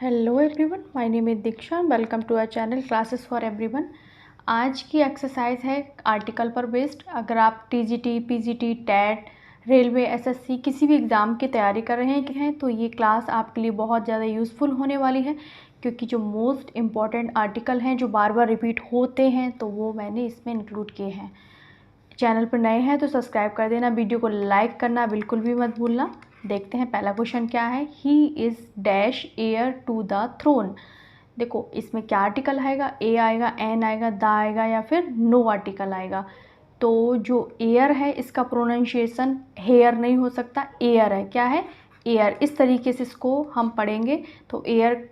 Hello everyone, my name is Diksha. Welcome to our channel classes for everyone. आज की exercise है article पर based. अगर आप TGT, PGT, TET, railway, SSC किसी भी एग्ज़ाम की तैयारी कर रहे हैं तो ये क्लास आपके लिए बहुत ज़्यादा यूज़फुल होने वाली है, क्योंकि जो मोस्ट इम्पॉर्टेंट आर्टिकल हैं जो बार बार रिपीट होते हैं तो वो मैंने इसमें इंक्लूड किए हैं। चैनल पर नए हैं तो सब्सक्राइब कर देना, वीडियो को लाइक करना बिल्कुल भी मत भूलना। देखते हैं पहला क्वेश्चन क्या है। He is dash heir to the throne. देखो इसमें क्या आर्टिकल आएगा, ए आएगा, एन आएगा, द आएगा या फिर नो आर्टिकल आएगा। तो जो एयर है इसका प्रोनाउंसिएशन हेयर नहीं हो सकता, एयर है। क्या है? एयर। इस तरीके से इसको हम पढ़ेंगे तो एयर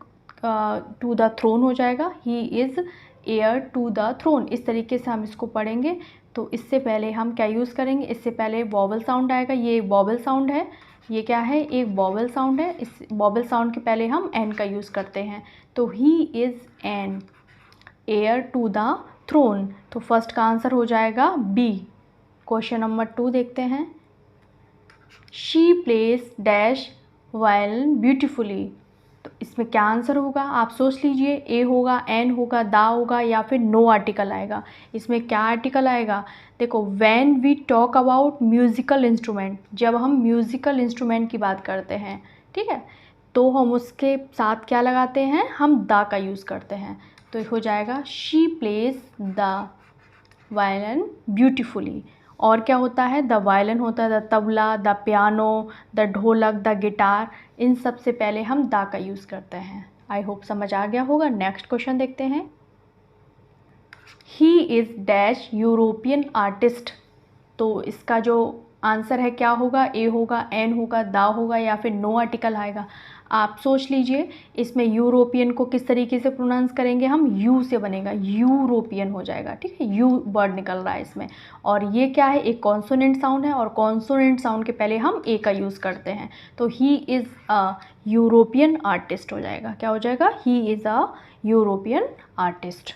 टू द थ्रोन हो जाएगा। He is heir to the throne, इस तरीके से हम इसको पढ़ेंगे। तो इससे पहले हम क्या यूज़ करेंगे, इससे पहले वॉवल साउंड आएगा। ये वॉवल साउंड है, ये क्या है, एक वॉवल साउंड है। इस वॉवल साउंड के पहले हम एन का यूज़ करते हैं। तो he is an heir to the throne. तो फर्स्ट का आंसर हो जाएगा बी। क्वेश्चन नंबर 2 देखते हैं। She plays dash violin beautifully. तो इसमें क्या आंसर होगा, आप सोच लीजिए। ए होगा, एन होगा, दा होगा या फिर नो आर्टिकल आएगा। इसमें क्या आर्टिकल आएगा? देखो, when we talk about musical instrument, जब हम म्यूज़िकल इंस्ट्रूमेंट की बात करते हैं, ठीक है, तो हम उसके साथ क्या लगाते हैं, हम दा का यूज़ करते हैं। तो हो जाएगा she place the violin beautifully. और क्या होता है? द वायलिन होता है, the tabla, the piano, the ढोलक, द गिटार, इन सब से पहले हम दा का यूज़ करते हैं। आई होप समझ आ गया होगा। नेक्स्ट क्वेश्चन देखते हैं। ही इज़ डैश यूरोपियन आर्टिस्ट। तो इसका जो आंसर है क्या होगा, ए होगा, एन होगा, दा होगा या फिर नो आर्टिकल आएगा। आप सोच लीजिए, इसमें यूरोपियन को किस तरीके से प्रोनाउंस करेंगे हम, यू से बनेगा, यूरोपियन हो जाएगा। ठीक है, यू वर्ड निकल रहा है इसमें। और ये क्या है, एक कॉन्सोनेंट साउंड है और कॉन्सोनेंट साउंड के पहले हम ए का यूज़ करते हैं। तो he is a European artist हो जाएगा। क्या हो जाएगा? He is a European artist.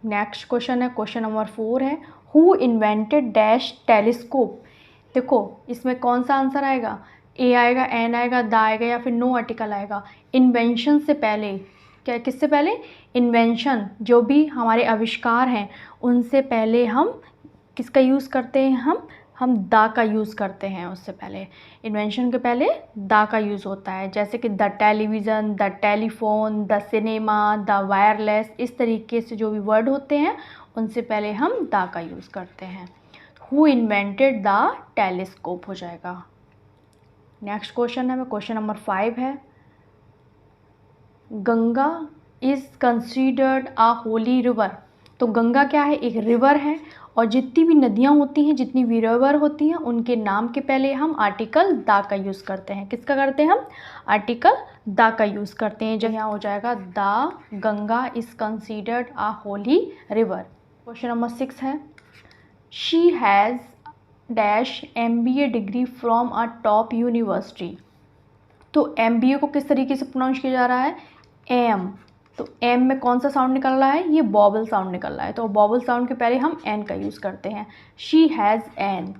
Next question है, क्वेश्चन नंबर 4 है। Who invented dash telescope. देखो इसमें कौन सा आंसर आएगा, ए आएगा, एन आएगा, द आएगा या फिर नो आर्टिकल आएगा। इन्वेंशन से पहले क्या, किससे पहले? इन्वेंशन, जो भी हमारे आविष्कार हैं उनसे पहले हम किसका यूज़ करते हैं, हम दा का यूज़ करते हैं। उससे पहले इन्वेंशन के पहले दा का यूज़ होता है, जैसे कि the television, the telephone, the cinema, the wireless, इस तरीके से जो भी वर्ड होते हैं उनसे पहले हम दा का यूज़ करते हैं। हु इन्वेंटेड द टेलीस्कोप हो जाएगा। नेक्स्ट क्वेश्चन है, क्वेश्चन नंबर 5 है। Ganga is considered a Holi river. तो गंगा क्या है, एक रिवर है। और जितनी भी नदियाँ होती हैं, जितनी भी रिवर होती हैं, उनके नाम के पहले हम आर्टिकल दा का यूज़ करते हैं। किसका करते हैं हम? आर्टिकल दा का यूज़ करते हैं। जब यहाँ हो जाएगा the Ganga is considered a Holi river. Question number 6 है। She has dash MBA degree from a top university. तो MBA को किस तरीके से प्रोनाउंस किया जा रहा है, एम। तो एम में कौन सा साउंड निकल रहा है, ये बॉबल साउंड निकल रहा है। तो बॉबल साउंड के पहले हम एन का यूज़ करते हैं। She has an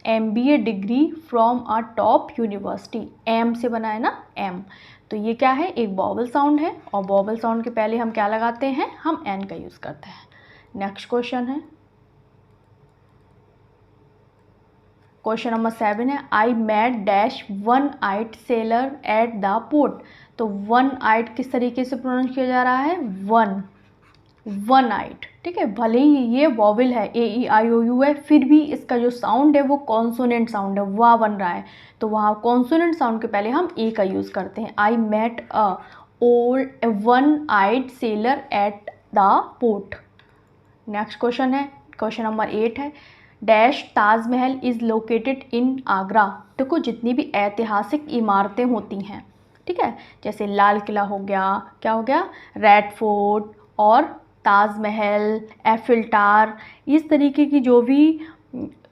MBA degree from a top university. M से बना है ना, एम। तो ये क्या है, एक बॉबल साउंड है और बॉबल साउंड के पहले हम क्या लगाते हैं, हम एन का यूज़ करते हैं। नेक्स्ट क्वेश्चन है, क्वेश्चन नंबर 7 है। I met dash one eyed sailor at the port. तो वन आइट किस तरीके से प्रोनाउंस किया जा रहा है, वन आइट। ठीक है, भले ही ये वॉवल है, AEIOU है, फिर भी इसका जो साउंड है वो कॉन्सोनेंट साउंड है, वाह बन रहा है। तो वहाँ कॉन्सोनेंट साउंड के पहले हम ए का यूज़ करते हैं। I met a old one eyed sailor at the port. Next question है, क्वेश्चन नंबर 8 है। Dash Taj Mahal is located in Agra. देखो जितनी भी ऐतिहासिक इमारतें होती हैं, ठीक है, जैसे लाल किला हो गया, क्या हो गया, रेड फोर्ट और ताजमहल, एफिल टावर, इस तरीके की जो भी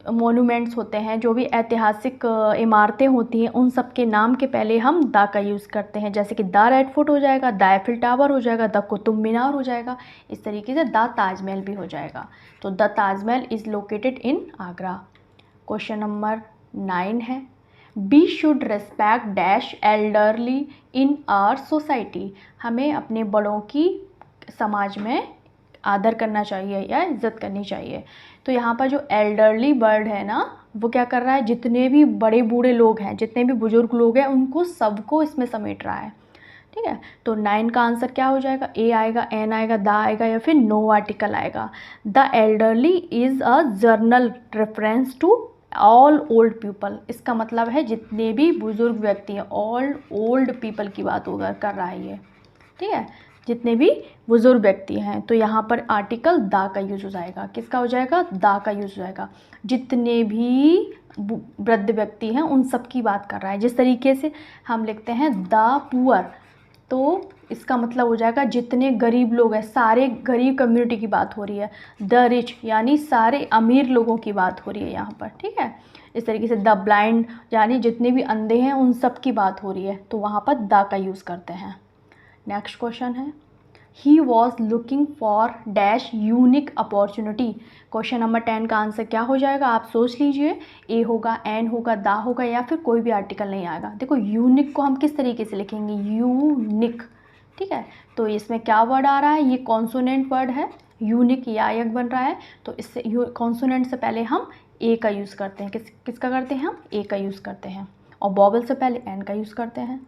मोनूमेंट्स होते हैं, जो भी ऐतिहासिक इमारतें होती हैं, उन सब के नाम के पहले हम द का यूज़ करते हैं। जैसे कि द रेड फोर्ट हो जाएगा, द एफिल टावर हो जाएगा, द कुतुब मीनार हो जाएगा। इस तरीके से द ताजमहल भी हो जाएगा। तो the Taj Mahal is located in Agra. Question number 9 है। We should respect dash elderly in our society, हमें अपने बड़ों की समाज में आदर करना चाहिए या इज्जत करनी चाहिए। तो यहाँ पर जो एल्डरली वर्ड है ना, वो क्या कर रहा है, जितने भी बड़े बूढ़े लोग हैं, जितने भी बुजुर्ग लोग हैं, उनको सबको इसमें समेट रहा है। ठीक है, तो 9 का आंसर क्या हो जाएगा, ए आएगा, एन आएगा, द आएगा या फिर नो आर्टिकल आएगा। The elderly is a general reference to all old people, इसका मतलब है जितने भी बुजुर्ग व्यक्ति हैं, ऑल ओल्ड पीपल की बात होगा कर रहा है ये। ठीक है, जितने भी बुजुर्ग व्यक्ति हैं, तो यहाँ पर आर्टिकल द का यूज़ हो जाएगा। किसका हो जाएगा, द का यूज़ हो जाएगा। जितने भी वृद्ध व्यक्ति हैं उन सब की बात कर रहा है। जिस तरीके से हम लिखते हैं द पुअर, तो इसका मतलब हो जाएगा जितने गरीब लोग हैं, सारे गरीब कम्युनिटी की बात हो रही है। द रिच यानी सारे अमीर लोगों की बात हो रही है यहाँ पर। ठीक है, इस तरीके से द ब्लाइंड यानी जितने भी अंधे हैं उन सब की बात हो रही है, तो वहाँ पर द का यूज़ करते हैं। नेक्स्ट क्वेश्चन है, he was looking for dash unique opportunity. Question number 10 का आंसर क्या हो जाएगा, आप सोच लीजिए। ए होगा, एन होगा, दा होगा या फिर कोई भी आर्टिकल नहीं आएगा। देखो यूनिक को हम किस तरीके से लिखेंगे, यूनिक। ठीक है, तो इसमें क्या वर्ड आ रहा है, ये कॉन्सोनेंट वर्ड है, यूनिक यायक बन रहा है, तो इससे कॉन्सोनेंट से पहले हम ए का यूज़ करते हैं। किसका करते हैं हम, ए का यूज़ करते हैं, और वॉवल से पहले एन का यूज़ करते हैं।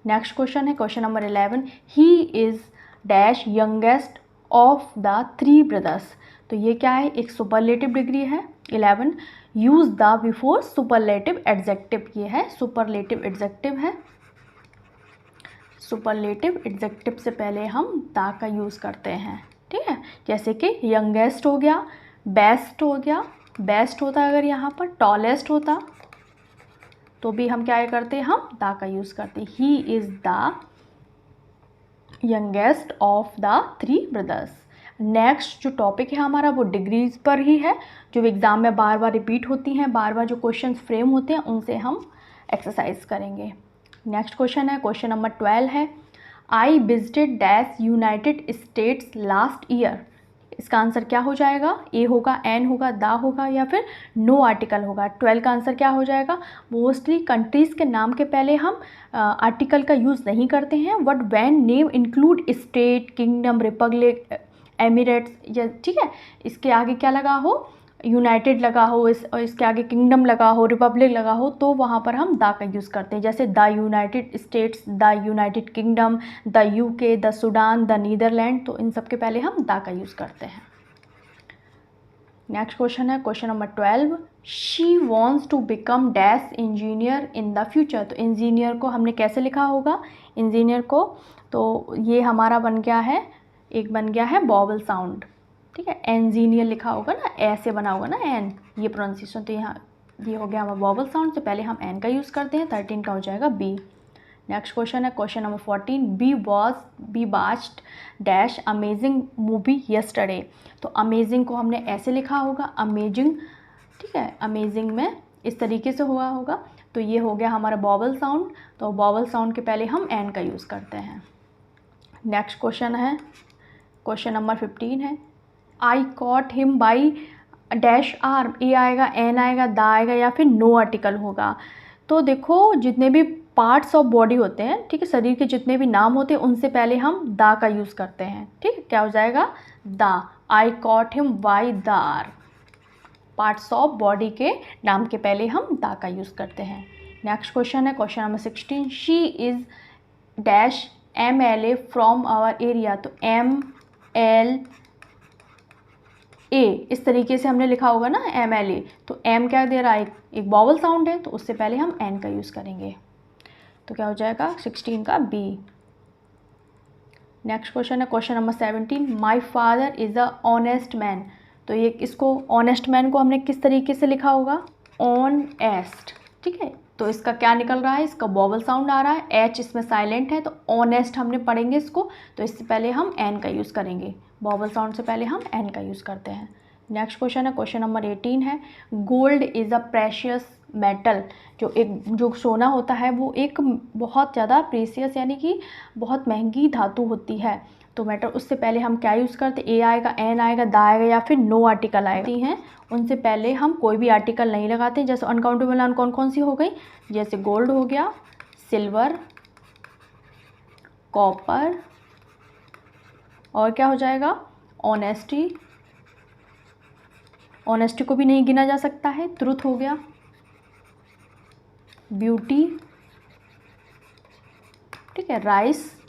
नेक्स्ट क्वेश्चन है question number 11, he is dash youngest of the 3 brothers. तो ये क्या है, एक सुपरलेटिव डिग्री है। 11, use the before superlative adjective, ये है सुपरलेटिव एडजेक्टिव है। सुपरलेटिव एडजेक्टिव से पहले हम द का यूज़ करते हैं। ठीक है, जैसे कि यंगेस्ट हो गया, बेस्ट हो गया, बेस्ट होता अगर यहाँ पर, टॉलेस्ट होता तो भी हम क्या करते हैं, हम द का यूज़ करते हैं। He is the youngest of the 3 brothers. Next जो टॉपिक है हमारा वो डिग्रीज पर ही है, जो एग्ज़ाम में बार बार रिपीट होती हैं, बार बार जो क्वेश्चन फ्रेम होते हैं उनसे हम एक्सरसाइज करेंगे। नेक्स्ट क्वेश्चन है क्वेश्चन नंबर 12 है, I visited dash United states last year. इसका आंसर क्या हो जाएगा, ए होगा, एन होगा, दा होगा या फिर नो आर्टिकल होगा। 12 का आंसर क्या हो जाएगा, मोस्टली कंट्रीज़ के नाम के पहले हम आर्टिकल का यूज़ नहीं करते हैं, but when name include state, kingdom, Republic, Emirates, या ठीक है, इसके आगे क्या लगा हो, यूनाइटेड लगा हो, और इसके आगे किंगडम लगा हो, रिपब्लिक लगा हो, तो वहाँ पर हम द का यूज़ करते हैं। जैसे the United States, the United Kingdom, the UK, the Sudan, the Netherland, तो इन सब के पहले हम द का यूज़ करते हैं। नेक्स्ट क्वेश्चन है question number 12, she wants to become dash engineer in the future. तो इंजीनियर को हमने कैसे लिखा होगा, इंजीनियर को, तो ये हमारा बन गया है, एक बन गया है वॉवल साउंड। ठीक है, इंजीनियर लिखा होगा ना, ऐसे बना होगा ना एन, ये प्रोनाउंसिएशन, तो यहाँ ये हो गया हमारा वॉवल साउंड, से पहले हम एन का यूज़ करते हैं। 13 का हो जाएगा बी। नेक्स्ट क्वेश्चन है question number 14, we watched dash amazing movie yesterday. तो अमेजिंग को हमने ऐसे लिखा होगा, अमेजिंग। ठीक है, अमेजिंग में इस तरीके से हुआ होगा, तो ये हो गया हमारा वॉवल साउंड, तो वॉवल साउंड के पहले हम एन का यूज़ करते हैं। नेक्स्ट क्वेश्चन है क्वेश्चन नंबर 15 है, I caught him by dash arm. A आएगा, एन आएगा, द आएगा या फिर नो आर्टिकल होगा। तो देखो जितने भी पार्ट्स ऑफ बॉडी होते हैं, ठीक है, शरीर के जितने भी नाम होते हैं उनसे पहले हम द का यूज़ करते हैं। ठीक है, क्या हो जाएगा, the, I caught him by the arm. Parts of body के नाम के पहले हम द का यूज़ करते हैं। नेक्स्ट क्वेश्चन है question number 16, she is dash MLA from our area. तो MLA इस तरीके से हमने लिखा होगा ना, MLA, तो एम क्या दे रहा है, एक वॉवल साउंड है, तो उससे पहले हम एन का यूज़ करेंगे, तो क्या हो जाएगा 16 का बी। नेक्स्ट क्वेश्चन है question number 17, my father is a honest man. तो ये इसको ऑनेस्ट मैन को हमने किस तरीके से लिखा होगा, ऑनेस्ट। ठीक है, तो इसका क्या निकल रहा है, इसका वॉवल साउंड आ रहा है, एच इसमें साइलेंट है, तो ऑनेस्ट हमने पढ़ेंगे इसको, तो इससे पहले हम एन का यूज़ करेंगे, वॉवल साउंड से पहले हम एन का यूज़ करते हैं। नेक्स्ट क्वेश्चन है, क्वेश्चन नंबर 18 है, gold is a precious metal. जो सोना होता है वो एक बहुत ज़्यादा प्रेशियस यानी कि बहुत महंगी धातु होती है। तो मेटल, उससे पहले हम क्या यूज़ करते, ए आएगा, एन आएगा, दा आएगा या फिर नो आर्टिकल आएगा हैं, उनसे पहले हम कोई भी आर्टिकल नहीं लगाते। जैसे अनकाउंटेबल नाउन कौन सी हो गई, जैसे गोल्ड हो गया, सिल्वर, कॉपर, और क्या हो जाएगा, ऑनेस्टी, ऑनेस्टी को भी नहीं गिना जा सकता है, ट्रुथ हो गया, ब्यूटी, ठीक है, राइस,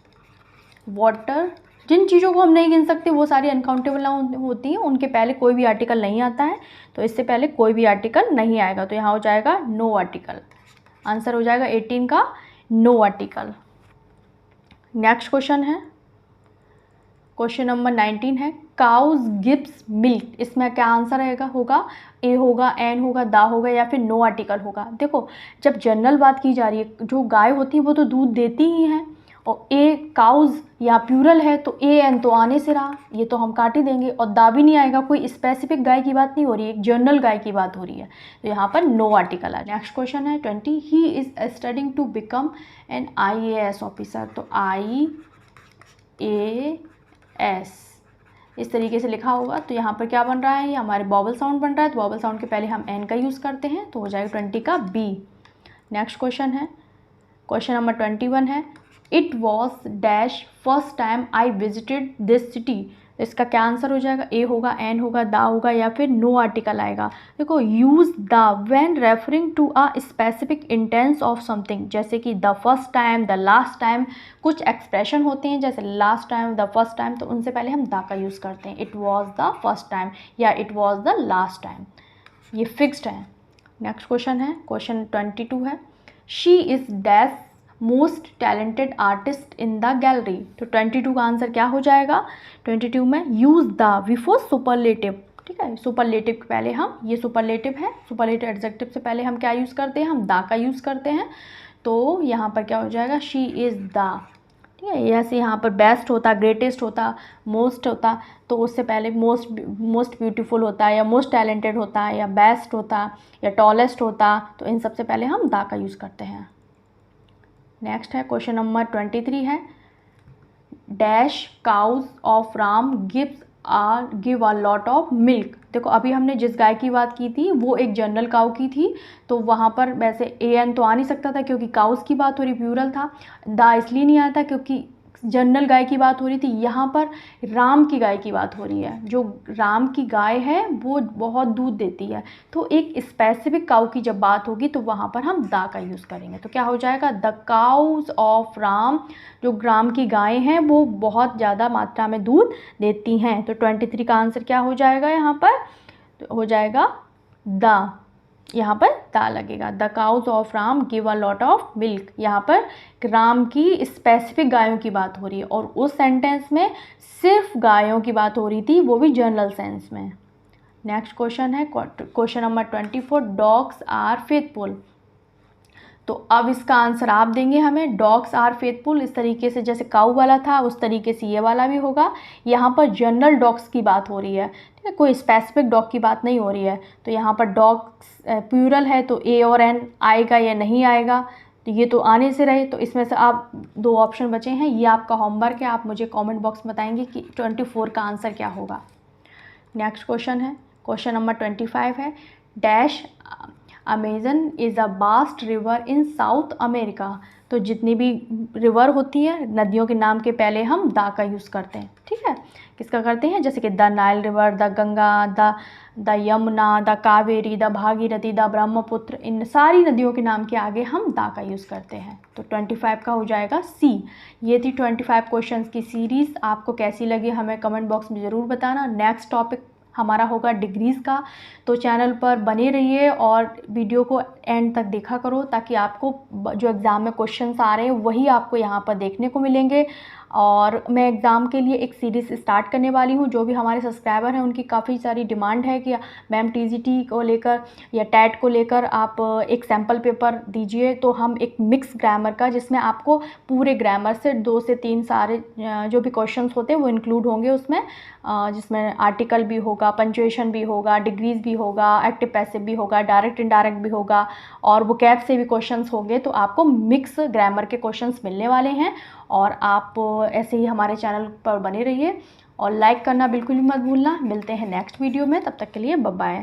वाटर। जिन चीज़ों को हम नहीं गिन सकते वो सारी अनकाउंटेबल नाउन होती हैं, उनके पहले कोई भी आर्टिकल नहीं आता है, तो इससे पहले कोई भी आर्टिकल नहीं आएगा, तो यहाँ हो जाएगा नो आर्टिकल। आंसर हो जाएगा 18 का नो आर्टिकल। नेक्स्ट क्वेश्चन है, क्वेश्चन नंबर 19 है, काउज गिव्स मिल्क। इसमें क्या आंसर रहेगा, होगा ए होगा, एन होगा, दा होगा या फिर नो आर्टिकल होगा। देखो, जब जनरल बात की जा रही है, जो गाय होती है वो तो दूध देती ही हैं, और ए काउज या प्यूरल है तो ए एन तो आने से रहा, ये तो हम काट ही देंगे, और दा भी नहीं आएगा, कोई स्पेसिफिक गाय की बात नहीं हो रही है, एक जनरल गाय की बात हो रही है, तो यहाँ पर नो आर्टिकल है। नेक्स्ट क्वेश्चन है 20, he is studying to become an IAS officer. तो IAS इस तरीके से लिखा होगा, तो यहाँ पर क्या बन रहा है, ये हमारे बॉबल साउंड बन रहा है, तो बॉबल साउंड के पहले हम एन का यूज़ करते हैं, तो हो जाएगा 20 का बी। नेक्स्ट क्वेश्चन है, क्वेश्चन नंबर 21 है, it was dash first time I visited this city. इसका क्या आंसर हो जाएगा, ए होगा, एन होगा, दा होगा या फिर नो आर्टिकल आएगा। देखो, use the when referring to a specific instance of something, जैसे कि the first time, the last time, कुछ एक्सप्रेशन होते हैं जैसे last time, the first time, तो उनसे पहले हम दा का यूज़ करते हैं, it was the first time या it was the last time, ये फिक्स्ड है। नेक्स्ट क्वेश्चन है, क्वेश्चन 22 है, she is dash most talented artist in the gallery. तो 22 का आंसर क्या हो जाएगा, 22 में यूज़ द बिफोर सुपरलेटिव, ठीक है, सुपरलेटिव के पहले हम, ये सुपरलेटिव है, सुपरलेटिव एडजेक्टिव से पहले हम क्या यूज़ करते हैं, हम द का यूज़ करते हैं, तो यहाँ पर क्या हो जाएगा, शी इज़ द, ठीक है। जैसे यहाँ पर बेस्ट होता, ग्रेटेस्ट होता, मोस्ट होता, तो उससे पहले मोस्ट ब्यूटीफुल होता है, या मोस्ट टैलेंटेड होता है, या बेस्ट होता, या टॉलेस्ट होता, तो इन सबसे पहले हम द का यूज़ करते हैं। नेक्स्ट है, क्वेश्चन नंबर 23 है, dash cows of Ram give a lot of milk. देखो, अभी हमने जिस गाय की बात की थी वो एक जनरल काउ की थी, तो वहाँ पर वैसे ए एन तो आ नहीं सकता था क्योंकि काउस की बात हो रही, प्यूरल था, दा इसलिए नहीं आया था क्योंकि जनरल गाय की बात हो रही थी। यहाँ पर राम की गाय की बात हो रही है, जो राम की गाय है वो बहुत दूध देती है, तो एक स्पेसिफिक काउ की जब बात होगी तो वहाँ पर हम दा का यूज़ करेंगे, तो क्या हो जाएगा, द काउज ऑफ राम, जो राम की गाय हैं वो बहुत ज़्यादा मात्रा में दूध देती हैं, तो 23 का आंसर क्या हो जाएगा, यहाँ पर तो हो जाएगा द, यहाँ पर दा लगेगा, the cows of Ram give a lot of milk. यहाँ पर राम की स्पेसिफिक गायों की बात हो रही है, और उस सेंटेंस में सिर्फ गायों की बात हो रही थी, वो भी जनरल सेंस में। नेक्स्ट क्वेश्चन है, question number 24, dogs are faithful. तो अब इसका आंसर आप देंगे हमें, डॉग्स आर फेथफुल, इस तरीके से जैसे काऊ वाला था उस तरीके से ये वाला भी होगा। यहाँ पर जनरल डॉग्स की बात हो रही है, ठीक है, कोई स्पेसिफिक डॉग की बात नहीं हो रही है, तो यहाँ पर डॉग्स प्लूरल है तो ए और एन आएगा या नहीं आएगा, तो ये तो आने से रहे, तो इसमें से आप दो ऑप्शन बचे हैं, ये आपका होमवर्क है, आप मुझे कमेंट बॉक्स में बताएंगे कि 24 का आंसर क्या होगा। नेक्स्ट क्वेश्चन है, क्वेश्चन नंबर 25 है, dash Amazon is a vast river in south America. तो जितनी भी रिवर होती है, नदियों के नाम के पहले हम दा का यूज़ करते हैं, ठीक है, किसका करते हैं, जैसे कि the Nile river, the Ganga, the Yamuna, the Kaveri, the Bhagirathi, the Brahmaputra, इन सारी नदियों के नाम के आगे हम दा का यूज़ करते हैं, तो 25 का हो जाएगा सी। ये थी 25 क्वेश्चंस की सीरीज़, आपको कैसी लगी हमें कमेंट बॉक्स में ज़रूर बताना। नेक्स्ट टॉपिक हमारा होगा डिग्रीज़ का, तो चैनल पर बने रहिए और वीडियो को एंड तक देखा करो, ताकि आपको जो एग्ज़ाम में क्वेश्चंस आ रहे हैं वही आपको यहाँ पर देखने को मिलेंगे। और मैं एग्ज़ाम के लिए एक सीरीज़ स्टार्ट करने वाली हूँ। जो भी हमारे सब्सक्राइबर हैं उनकी काफ़ी सारी डिमांड है कि मैम टीजीटी को लेकर या टैट को लेकर आप एक सैम्पल पेपर दीजिए। तो हम एक मिक्स ग्रामर का, जिसमें आपको पूरे ग्रामर से 2 से 3 सारे जो भी क्वेश्चंस होते हैं वो इंक्लूड होंगे उसमें, जिसमें आर्टिकल भी होगा, पंक्चुएशन भी होगा, डिग्रीज भी होगा, एक्टिव पैसिव भी होगा, डायरेक्ट इनडायरेक्ट भी होगा और वोकैब से भी क्वेश्चंस होंगे। तो आपको मिक्स ग्रामर के क्वेश्चंस मिलने वाले हैं और आप ऐसे ही हमारे चैनल पर बने रहिए और लाइक करना बिल्कुल भी मत भूलना। मिलते हैं नेक्स्ट वीडियो में, तब तक के लिए बाय बाय।